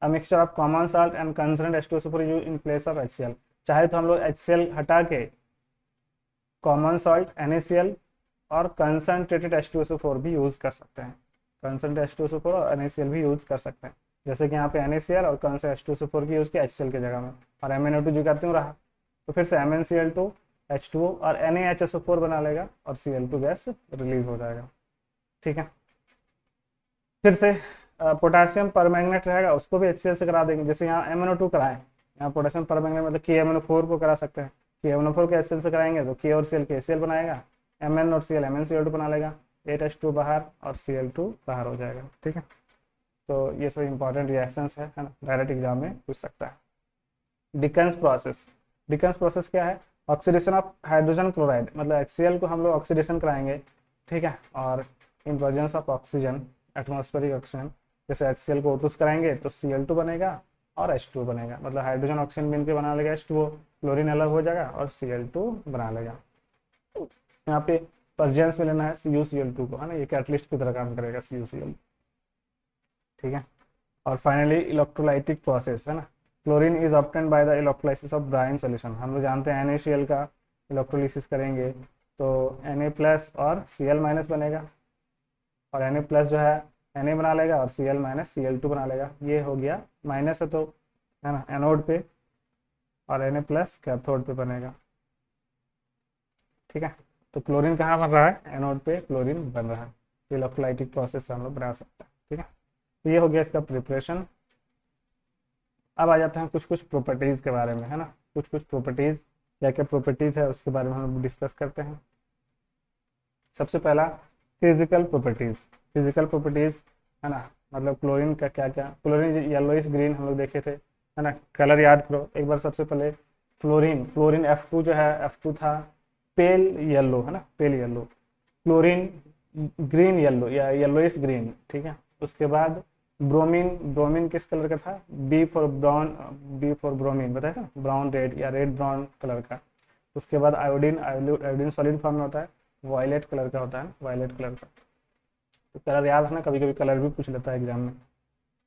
A mixture of common salt and concentrated H2SO4 use in place of HCl, चाहे तो हम लोग HCl हटा के कॉमन सॉल्ट NaCl और कंसनट्रेटेड H2SO4 भी यूज कर सकते हैं, कंसनट्रेटेड H2SO4 और NaCl भी यूज कर सकते हैं। जैसे कि यहाँ पे NaCl और कंसनट्रेटेड H2SO4 की यूज किया HCl के जगह में, और MnO2 जो करते रहा, तो फिर से MnCl2 H2O और NaHSO4 बना लेगा और Cl2 गैस रिलीज हो जाएगा, ठीक है। फिर से पोटेशियम परमैंगनेट रहेगा, उसको भी HCl से करा देंगे। जैसे यहाँ MnO2 कराएं, यहाँ पोटेशियम परमैंगनेट मतलब KMnO4 को करा सकते हैं, KMnO4 के HCl से कराएंगे तो K और Cl KCl बनाएगा, Mn और Cl MnCl2 बना लेगा, 8H2 बाहर और Cl2 बाहर हो जाएगा, ठीक है। तो ये सब इंपॉर्टेंट रिएक्शंस है ना, डायरेक्ट एग्जाम में पूछ सकता है। डिकन्स प्रोसेस, डिकन्स प्रोसेस क्या है? ऑक्सीडेशन ऑफ हाइड्रोजन क्लोराइड, मतलब HCl को हम लोग ऑक्सीडेशन कराएंगे, ठीक है, और in presence of oxygen, atmospheric oxygen, जैसे HCl को O2 कराएंगे तो Cl2 बनेगा और H2 बनेगा, मतलब हाइड्रोजन ऑक्सीजन मिलकर बना लेगा H2O, क्लोरीन अलग हो जाएगा और Cl2 बना लेगा। यहाँ पे प्रेजेंस में लेना है CuCl2 को, है ना, ये कैटलिस्ट की तरह काम करेगा CuCl, ठीक है। और फाइनली इलेक्ट्रोलाइटिक प्रोसेस, है ना, chlorine is obtained by the electrolysis of brine solution. हम लोग जानते हैं NaCl का इलेक्ट्रोलिसिस करेंगे तो Na+ और Cl- बनेगा, और Na+ जो है Na बना लेगा और Cl- Cl2 बना लेगा। ये हो गया माइनस है तो, है ना, एनोड पे, और Na+ कैथोड पे बनेगा, ठीक है। तो क्लोरीन कहाँ बन रहा है? एनोड पे क्लोरीन बन रहा है। इलेक्ट्रोलाइटिक प्रोसेस से हम लोग बना सकते हैं, ठीक है। तो ये हो गया इसका प्रिपरेशन। अब आ जाते हैं कुछ कुछ प्रॉपर्टीज़ के बारे में, है ना, कुछ कुछ प्रॉपर्टीज़, क्या क्या प्रॉपर्टीज़ है उसके बारे में हम डिस्कस करते हैं। सबसे पहला फिजिकल प्रॉपर्टीज़, फिजिकल प्रॉपर्टीज़, है ना, मतलब क्लोरीन का क्या क्या, क्लोरीन येलोइश ग्रीन हम लोग देखे थे, है ना, कलर याद करो एक बार। सबसे पहले फ्लोरीन, फ्लोरीन F2 जो है, F2 था पेल येलो, है ना, pale yellow. Chlorine green yellow या येलोइश ग्रीन, ठीक है। उसके बाद ब्रोमीन, ब्रोमीन किस कलर का था? B for brown, B for bromine बताया था, ब्राउन रेड या रेड ब्राउन कलर का। उसके बाद आयोडीन, आयोडीन सॉलिड फॉर्म में होता है, वायलेट कलर का होता है, वायलेट कलर का। तो कलर याद रखना, कभी कभी कलर भी पूछ लेता है एग्जाम में,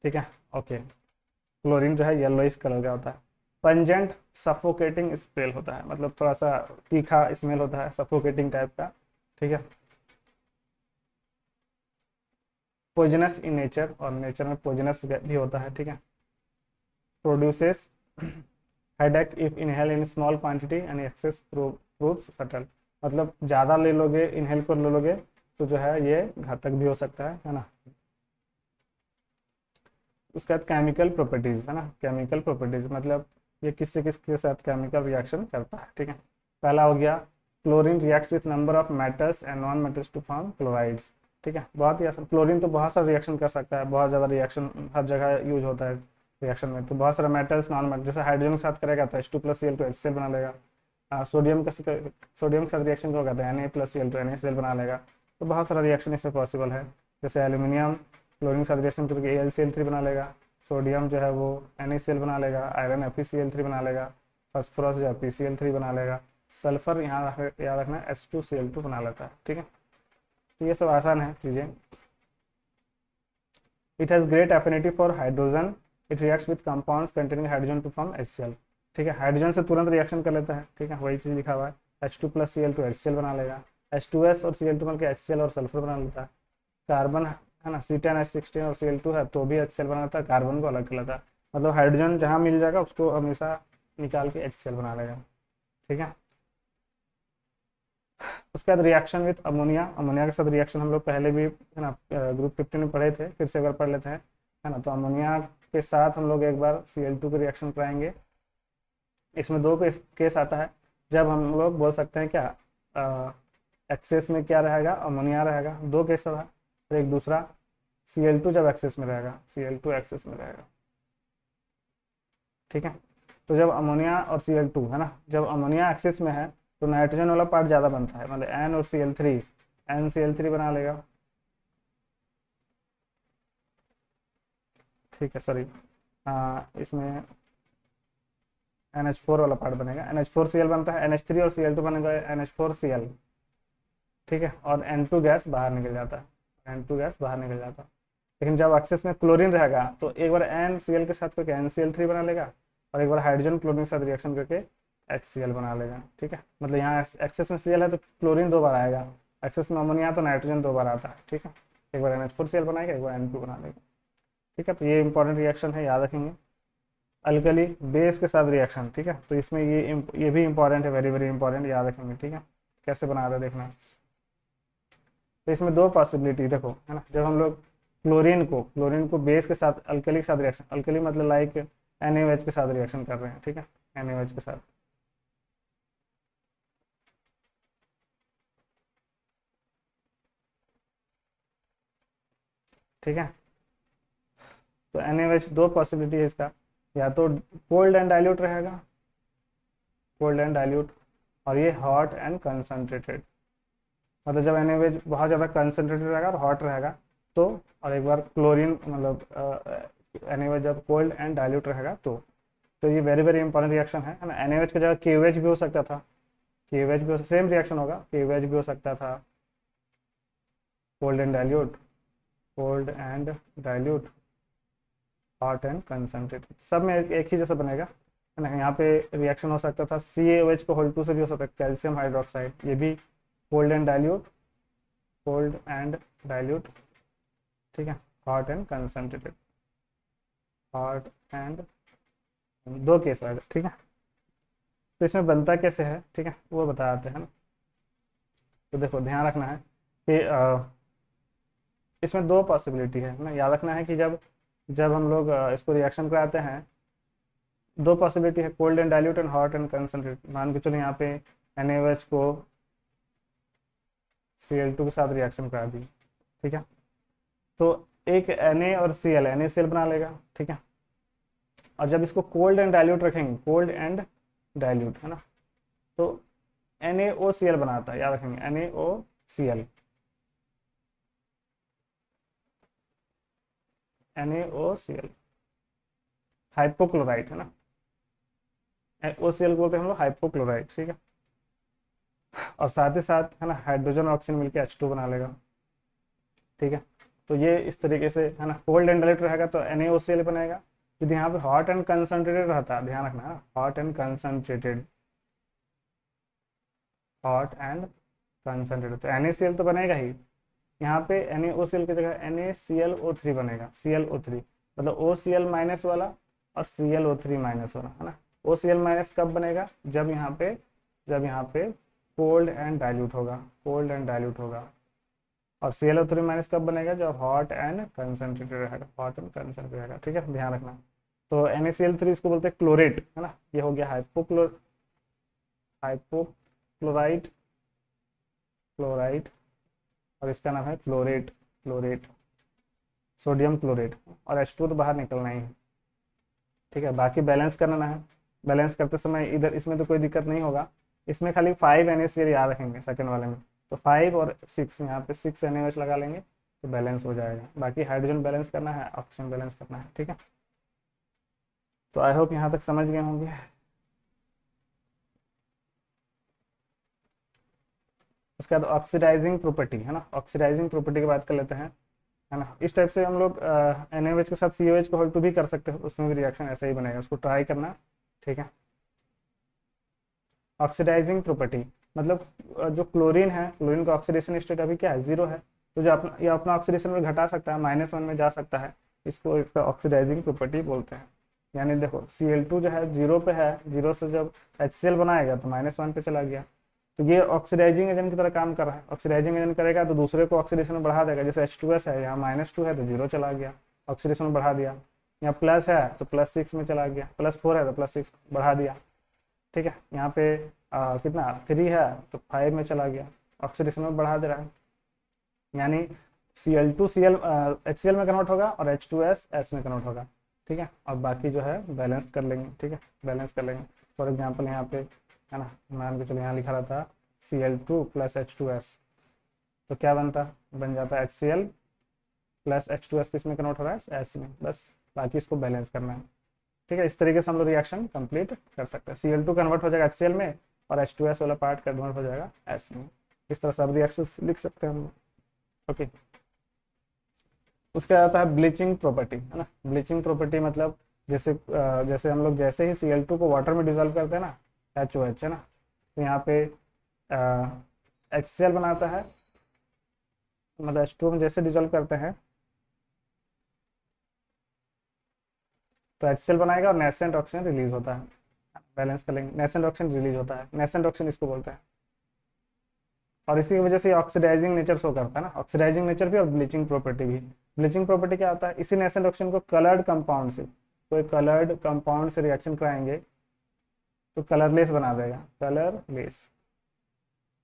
ठीक है। ओके, क्लोरीन जो है येलोइश कलर का होता है। पंजेंट सफोकेटिंग स्मेल होता है, मतलब थोड़ा सा तीखा स्मेल होता है, सफोकेटिंग टाइप का, ठीक है। पॉइजनस इन नेचर, और नेचर में पॉइजनस भी होता है, ठीक है। Produces headache if inhale in small quantity and excess proves fatal, मतलब ज़्यादा ले लोगे, इनहेल कर ले लोगे तो जो है ये घातक भी हो सकता है ना। उसके बाद केमिकल प्रॉपर्टीज, है ना, केमिकल प्रॉपर्टीज मतलब ये किससे किसके साथ केमिकल रिएक्शन करता है, ठीक है। पहला हो गया chlorine reacts with number of metals and non metals to form chlorides, ठीक है। बहुत ही आसान, क्लोरीन तो बहुत सारा रिएक्शन कर सकता है, बहुत ज़्यादा रिएक्शन हर जगह यूज होता है रिएक्शन में। तो बहुत सारा मेटल्स, नॉन मेटल, जैसे हाइड्रोजन के साथ करेगा तो H2+Cl2 HCl बना लेगा। सोडियम का, सोडियम के साथ रिएक्शन क्या होगा तो Na+Cl2 NaCl बना लेगा। तो बहुत सारा रिएक्शन इसमें पॉसिबल है। जैसे एल्यूमिनियम क्लोरीन के साथ रिएक्शन करके AlCl3 बना लेगा, सोडियम जो है वो NaCl बना लेगा, आयरन FeCl3 बना लेगा, फास्फोरस जो है PCl3 बना लेगा, सल्फर यहाँ याद रखना H2Cl2 बना लेता है, ठीक है। तो ये सब आसान है चीज़ें। It has great affinity for hydrogen, it reacts with compounds containing hydrogen to form HCl, ठीक है। हाइड्रोजन से तुरंत रिएक्शन कर लेता है, ठीक है, वही चीज़ लिखा हुआ है। H2+Cl2 HCl बना लेगा, H2S और Cl2 मिलकर HCl और सल्फर बना लेता है। कार्बन, है ना, C10H16 और Cl2 है तो भी HCl बना लेता है, कार्बन को अलग कर लेता है। मतलब हाइड्रोजन जहाँ मिल जाएगा उसको हमेशा निकाल के HCl बना लेगा, ठीक है। उसके बाद रिएक्शन विथ अमोनिया, अमोनिया के साथ रिएक्शन हम लोग पहले भी, है ना, ग्रुप 15 में पढ़े थे, फिर से एक बार पढ़ लेते हैं, है ना। तो अमोनिया के साथ हम लोग एक बार Cl2 के रिएक्शन कराएंगे। इसमें दो केस आता है जब हम लोग बोल सकते हैं क्या, एक्सेस में क्या रहेगा, अमोनिया रहेगा, दो केस रहा। फिर एक दूसरा Cl2 जब एक्सेस में रहेगा, Cl2 एक्सेस में रहेगा, ठीक है। तो जब अमोनिया और Cl2, है ना, जब अमोनिया एक्सेस में है तो नाइट्रोजन वाला पार्ट ज़्यादा बनता है, मतलब N और Cl3, NCl3 बना लेगा, ठीक है, सॉरी, इसमें NH4 वाला पार्ट बनेगा, NH4Cl बनता है, NH3 और Cl2 बनेगा NH4Cl, ठीक है। और N2 गैस बाहर निकल जाता है, N2 गैस बाहर निकल जाता है। लेकिन जब एक्सेस में क्लोरीन रहेगा तो एक बार NCl के साथ करके NCl3 बना लेगा, और एक बार हाइड्रोजन क्लोरीन के साथ रिएक्शन करके HCl बना लेगा, ठीक है। मतलब यहाँ एक्सेस में Cl है तो क्लोरीन दो बार आएगा, एक्सेस में अमोनिया तो नाइट्रोजन दो बार आता है, ठीक है। एक बार NH4Cl बनाएगा, एक बार N2 बना लेगा, ठीक है। तो ये इंपॉर्टेंट रिएक्शन है, याद रखेंगे। अल्कली बेस के साथ रिएक्शन, ठीक है, तो इसमें ये भी इंपॉर्टेंट है, वेरी वेरी इंपॉर्टेंट, याद रखेंगे, ठीक है। कैसे बना रहे देखना। तो इसमें दो पॉसिबिलिटी देखो, है ना, जब हम लोग क्लोरीन को बेस के साथ, अल्कली के साथ रिएक्शन, अल्कली मतलब लाइक NaOH के साथ रिएक्शन कर रहे हैं, ठीक है, NaOH के साथ, ठीक है। तो NaOH दो पॉसिबिलिटी है इसका, या तो कोल्ड एंड डाइल्यूट रहेगा, कोल्ड एंड डाइल्यूट, और ये हॉट एंड कंसनट्रेटेड, मतलब जब NaOH बहुत ज़्यादा कंसनट्रेटेड रहेगा और हॉट रहेगा तो, और एक बार क्लोरीन मतलब NaOH जब कोल्ड एंड डाइल्यूट रहेगा तो ये वेरी वेरी इंपॉर्टेंट रिएक्शन है ना। NaOH की जगह KOH भी हो सकता था, KOH भी सेम रिएक्शन होगा, KOH भी हो सकता था, cold and dilute, cold and dilute, hot and concentrated, सब में एक ही जैसा बनेगा है ना। यहाँ पे रिएक्शन हो सकता था CaOH को होल 2 से भी हो सकता है, कैल्शियम हाइड्रोक्साइड, ये भी cold and dilute, cold and dilute, ठीक है, hot and concentrated, hot and, दो केस आएगा, ठीक है। तो इसमें बनता कैसे है, ठीक है, वो बताते हैं ना। तो देखो ध्यान रखना है कि इसमें दो पॉसिबिलिटी है ना, याद रखना है कि जब जब हम लोग इसको रिएक्शन कराते हैं, दो पॉसिबिलिटी है, cold and dilute and hot and concentrated. मान के चलो यहाँ पे NaOH को Cl2 के साथ रिएक्शन करा दी, ठीक है, तो एक Na और Cl, NaCl बना लेगा, ठीक है। और जब इसको कोल्ड एंड डाइल्यूट रखेंगे, कोल्ड एंड डाइल्यूट है ना, तो NaOCl बनाता है, याद रखेंगे NaOCl, NaOCl हाइपोक्लोराइड है ना, OCl बोलते हैं हम लोग हाइपोक्लोराइड, ठीक है। और साथ ही साथ है ना हाइड्रोजन ऑक्सीजन मिलकर H2 बना लेगा, ठीक है। तो ये इस तरीके से है ना, कोल्ड एंड डाइल्यूट रहेगा तो NaOCl बनेगा। यदि यहाँ पे हॉट एंड कंसनट्रेटेड रहता, ध्यान रखना है, hot and concentrated, hot and concentrated, तो NaCl तो बनेगा ही, यहाँ पे NaOCl की जगह NaClO3 बनेगा, ClO3 मतलब OCl माइनस वाला और ClO3 माइनस वाला है ना। OCl माइनस कब बनेगा, जब यहाँ पे कोल्ड एंड डाइल्यूट होगा, कोल्ड एंड डाइल्यूट होगा। और ClO3 माइनस कब बनेगा, जब हॉट एंड कंसनट्रेटेड रहेगा, हॉट एंड कंसनट्रेटेड रहेगा, ठीक है, ध्यान रखना। तो NaCl3 इसको बोलते हैं क्लोरेट है ना, ये हो गया हाइपोक्लोराइट, क्लोराइट, और इसका नाम है क्लोरेट, क्लोरेट, सोडियम क्लोरेट, और H2 तो बाहर निकलना ही है, ठीक है। बाकी बैलेंस करना है, बैलेंस करते समय इधर इसमें तो कोई दिक्कत नहीं होगा, इसमें खाली 5 NaCl याद रखेंगे सेकंड वाले में, तो 5 और 6, यहाँ पे 6 NaOH लगा लेंगे तो बैलेंस हो जाएगा। बाकी हाइड्रोजन बैलेंस करना है, ऑक्सीजन बैलेंस करना है, ठीक है। तो आई होप यहाँ तक समझ गए होंगे। उसके बाद ऑक्सीडाइजिंग प्रॉपर्टी है ना, ऑक्सीडाइजिंग प्रॉपर्टी की बात कर लेते हैं, है ना। इस टाइप से हम लोग NaOH के साथ COH को होल 2 भी कर सकते हैं, उसमें भी रिएक्शन ऐसा ही बनेगा, उसको ट्राई करना, ठीक है। ऑक्सीडाइजिंग प्रॉपर्टी मतलब जो क्लोरीन है, क्लोरीन का ऑक्सीडेशन स्टेट अभी क्या है, 0 है, तो जो अपना ये अपना ऑक्सीडेशन में घटा सकता है, -1 में जा सकता है, इसको इसका ऑक्सीडाइजिंग प्रॉपर्टी बोलते हैं। यानी देखो Cl2 जो है 0 पे है, 0 से जब HCl बनाएगा तो -1 पे चला गया, तो ये ऑक्सीडाइजिंग एजेंट की तरह काम कर रहा है। ऑक्सीडाइजिंग एजेंट करेगा तो दूसरे को ऑक्सीडेशन में बढ़ा देगा, जैसे H2S है, यहाँ -2 है तो 0 चला गया, ऑक्सीडेशन में बढ़ा दिया। यहाँ प्लस है तो +6 में चला गया, +4 है तो +6 बढ़ा दिया, ठीक है। यहाँ पे कितना 3 है तो 5 में चला गया, ऑक्सीडेशन में बढ़ा दे रहा है। यानी Cl2 HCl में कन्वर्ट होगा और H2S S में कन्वर्ट होगा, ठीक है। और बाकी जो है बैलेंस कर लेंगे, ठीक है, बैलेंस कर लेंगे। फॉर एग्जाम्पल यहाँ पे है ना, मान के चलो यहाँ लिखा रहा था Cl2 + H2S, तो क्या बनता, बन जाता HCl + H2S, किस में कन्वर्ट हो रहा है, S में, बस बाकी इसको बैलेंस करना है, ठीक है। इस तरीके से हम लोग रिएक्शन कंप्लीट कर सकते हैं। Cl2 कन्वर्ट हो जाएगा HCl में और H2S वाला पार्ट कन्वर्ट हो जाएगा S में, इस तरह सब रिएक्शन लिख सकते हैं हम लोग, ओके। उसके आता है ब्लीचिंग प्रॉपर्टी है ना। ब्लीचिंग प्रॉपर्टी मतलब जैसे हम लोग जैसे ही Cl2 को वाटर में डिजोल्व करते हैं ना, HOH है ना, तो यहाँ पे HCl बनाता है, मतलब H2 में जैसे डिजोल्व करते हैं तो HCl बनाएगा और नेसेंट ऑक्सीजन रिलीज होता है, बैलेंस कर लेंगे, नेसेंट ऑक्सीजन रिलीज होता है, नेसेंट ऑक्सीजन इसको बोलते हैं। और इसी की वजह से ऑक्सीडाइजिंग नेचर शो करता है ना, ऑक्सीडाइजिंग नेचर भी और ब्लीचिंग प्रॉपर्टी भी। ब्लीचिंग प्रॉपर्टी क्या होता है, इसी नेसेंट ऑक्सीजन को कलर्ड कंपाउंड से, कोई कलर्ड कंपाउंड से रिएक्शन कराएंगे तो कलरलेस बना देगा, कलरलेस,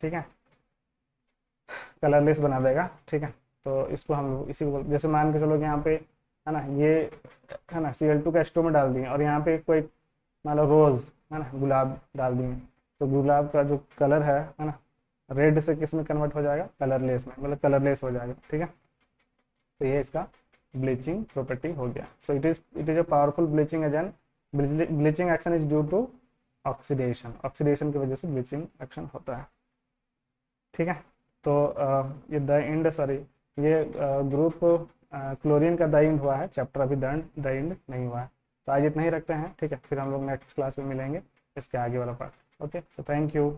ठीक है, कलरलेस बना देगा, ठीक है। तो इसको हम लोग इसी को जैसे मान के चलो कि यहाँ पे है ना, ये है ना Cl2 का H2 में डाल दिए और यहाँ पे कोई मान लो रोज़ है ना, गुलाब डाल दिए, तो गुलाब का जो कलर है ना, रेड से किस में कन्वर्ट हो जाएगा, कलरलेस में, मतलब कलरलेस हो जाएगा। ठीक है, तो ये इसका ब्लीचिंग प्रॉपर्टी हो गया। So it is a powerful bleaching agent. Bleaching action is due to oxidation, oxidation की वजह से ब्लीचिंग एक्शन होता है। ठीक है, तो ये द इंड, सॉरी ये ग्रुप क्लोरीन का द इंड हुआ है, चैप्टर अभी द इंड नहीं हुआ है। तो आज इतना ही रखते हैं, ठीक है, फिर हम लोग नेक्स्ट क्लास में मिलेंगे इसके आगे वाला part. Okay, so thank you.